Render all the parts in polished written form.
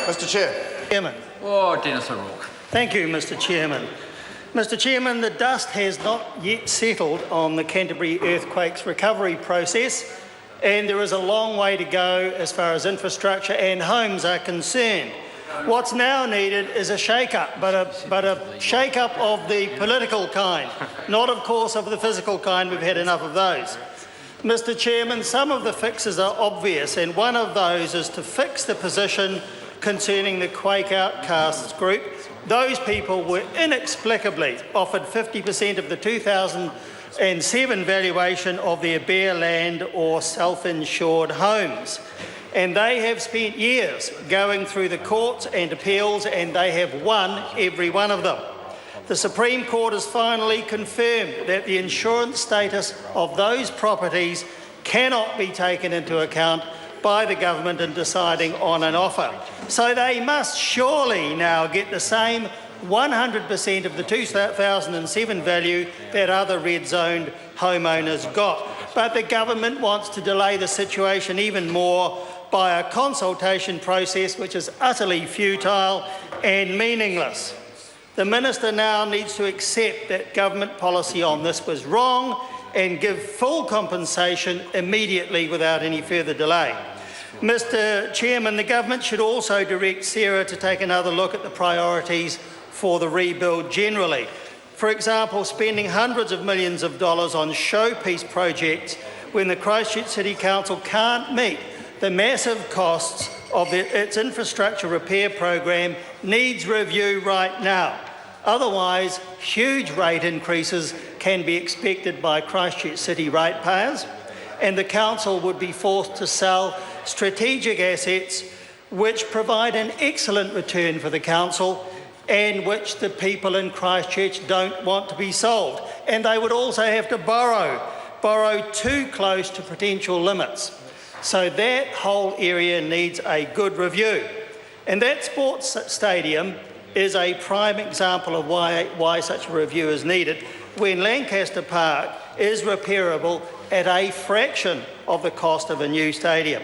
Mr Chair. Chairman. Oh, Dennis O'Rourke. Thank you, Mr Chairman. Mr Chairman, the dust has not yet settled on the Canterbury earthquakes recovery process, and there is a long way to go as far as infrastructure and homes are concerned. What's now needed is a shake-up, but a shake-up of the political kind, not, of course, of the physical kind. We've had enough of those. Mr Chairman, some of the fixes are obvious, and one of those is to fix the position concerning the Quake Outcasts group. Those people were inexplicably offered 50% of the 2007 valuation of their bare land or self-insured homes. And they have spent years going through the courts and appeals, and they have won every one of them. The Supreme Court has finally confirmed that the insurance status of those properties cannot be taken into account by the government in deciding on an offer. So they must surely now get the same 100% of the 2007 value that other red-zoned homeowners got. But the government wants to delay the situation even more by a consultation process which is utterly futile and meaningless. The Minister now needs to accept that government policy on this was wrong and give full compensation immediately without any further delay. Mr Chairman, the government should also direct Sarah to take another look at the priorities for the rebuild generally. For example, spending hundreds of millions of dollars on showpiece projects when the Christchurch City Council can't meet the massive costs of its infrastructure repair program needs review right now. Otherwise, huge rate increases can be expected by Christchurch City ratepayers, and the Council would be forced to sell strategic assets which provide an excellent return for the Council and which the people in Christchurch don't want to be sold. And they would also have to borrow too close to potential limits. So that whole area needs a good review. And that sports stadium is a prime example of why such a review is needed when Lancaster Park is repairable at a fraction of the cost of a new stadium.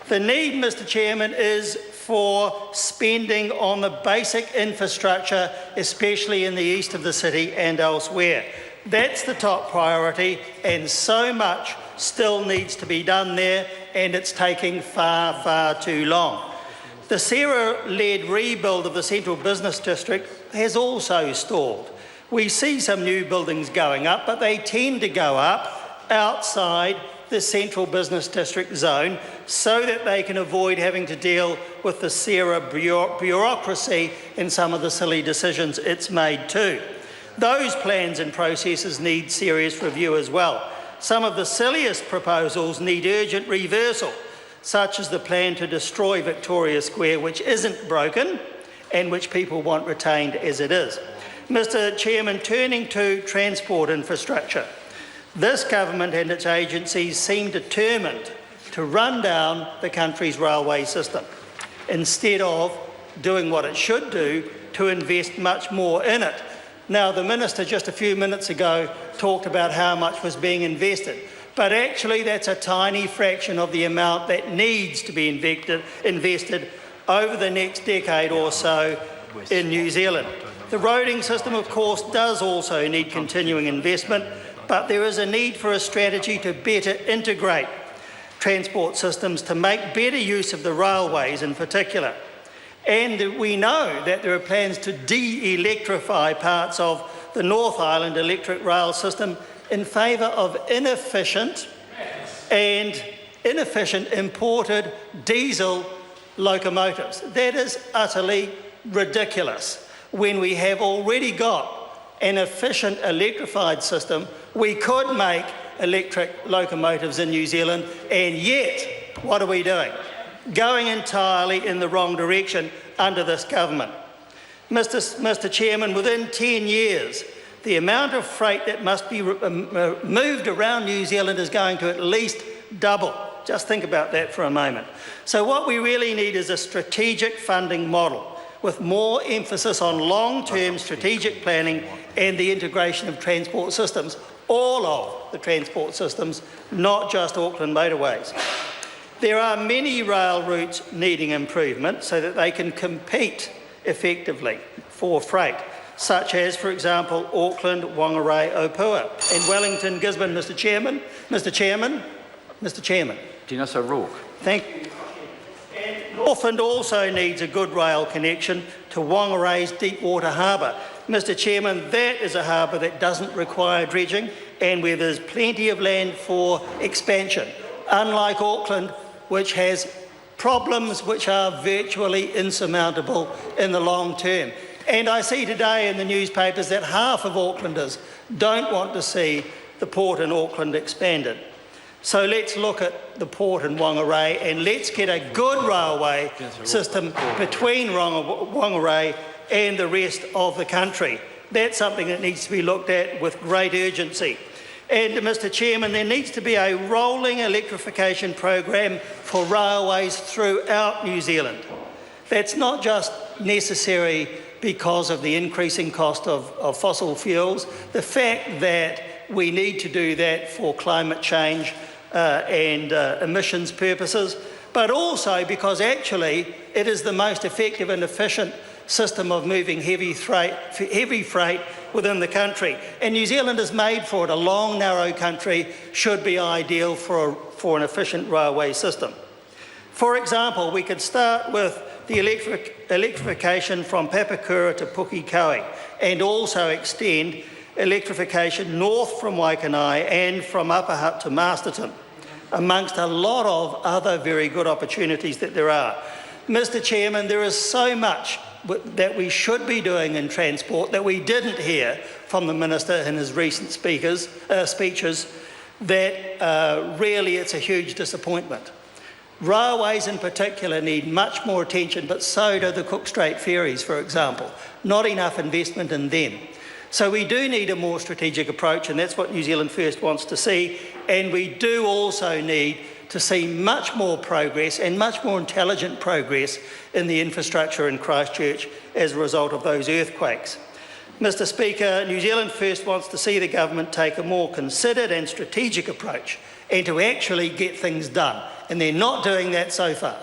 The need, Mr Chairman, is for spending on the basic infrastructure, especially in the east of the city and elsewhere. That's the top priority, and so much still needs to be done there, and it's taking far, far too long. The Sarah-led rebuild of the Central Business District has also stalled. We see some new buildings going up, but they tend to go up outside the Central Business District zone so that they can avoid having to deal with the Sarah bureaucracy and some of the silly decisions it's made too. Those plans and processes need serious review as well. Some of the silliest proposals need urgent reversal, such as the plan to destroy Victoria Square, which isn't broken and which people want retained as it is. Mr Chairman, turning to transport infrastructure, this government and its agencies seem determined to run down the country's railway system instead of doing what it should do to invest much more in it. Now, the Minister just a few minutes ago talked about how much was being invested, but actually that's a tiny fraction of the amount that needs to be invested over the next decade or so in New Zealand. The roading system, of course, does also need continuing investment, but there is a need for a strategy to better integrate transport systems to make better use of the railways in particular. And we know that there are plans to de-electrify parts of the North Island electric rail system in favour of inefficient imported diesel locomotives. That is utterly ridiculous. When we have already got an efficient electrified system, we could make electric locomotives in New Zealand, and yet, what are we doing? Going entirely in the wrong direction under this government. Mr Chairman, within 10 years, the amount of freight that must be moved around New Zealand is going to at least double. Just think about that for a moment. So what we really need is a strategic funding model with more emphasis on long-term strategic planning and the integration of transport systems, all of the transport systems, not just Auckland motorways. There are many rail routes needing improvement so that they can compete effectively for freight, such as, for example, Auckland, Whangarei, Opua, and Wellington, Gisborne. Mr. Chairman. Dennis O'Rourke. Thank you. And Northland also needs a good rail connection to Whangarei's Deepwater Harbour. Mr. Chairman, that is a harbour that doesn't require dredging and where there's plenty of land for expansion, unlike Auckland, which has problems which are virtually insurmountable in the long term. And I see today in the newspapers that half of Aucklanders don't want to see the port in Auckland expanded. So let's look at the port in Whangarei and let's get a good railway system between Whangarei and the rest of the country. That's something that needs to be looked at with great urgency. And, Mr. Chairman, there needs to be a rolling electrification program for railways throughout New Zealand. That's not just necessary because of the increasing cost of fossil fuels, the fact that we need to do that for climate change and emissions purposes, but also because actually it is the most effective and efficient system of moving heavy freight within the country. And New Zealand is made for it. A long, narrow country should be ideal for an efficient railway system. For example, we could start with the electrification from Papakura to Pukekohe and also extend electrification north from Waikanae and from Upper Hutt to Masterton, amongst a lot of other very good opportunities that there are. Mr. Chairman, there is so much that we should be doing in transport that we didn't hear from the Minister in his recent speeches that really it's a huge disappointment. Railways in particular need much more attention, but so do the Cook Strait ferries, for example. Not enough investment in them. So we do need a more strategic approach, and that's what New Zealand First wants to see. And we do also need to see much more progress and much more intelligent progress in the infrastructure in Christchurch as a result of those earthquakes. Mr. Speaker, New Zealand First wants to see the government take a more considered and strategic approach and to actually get things done. And they're not doing that so far.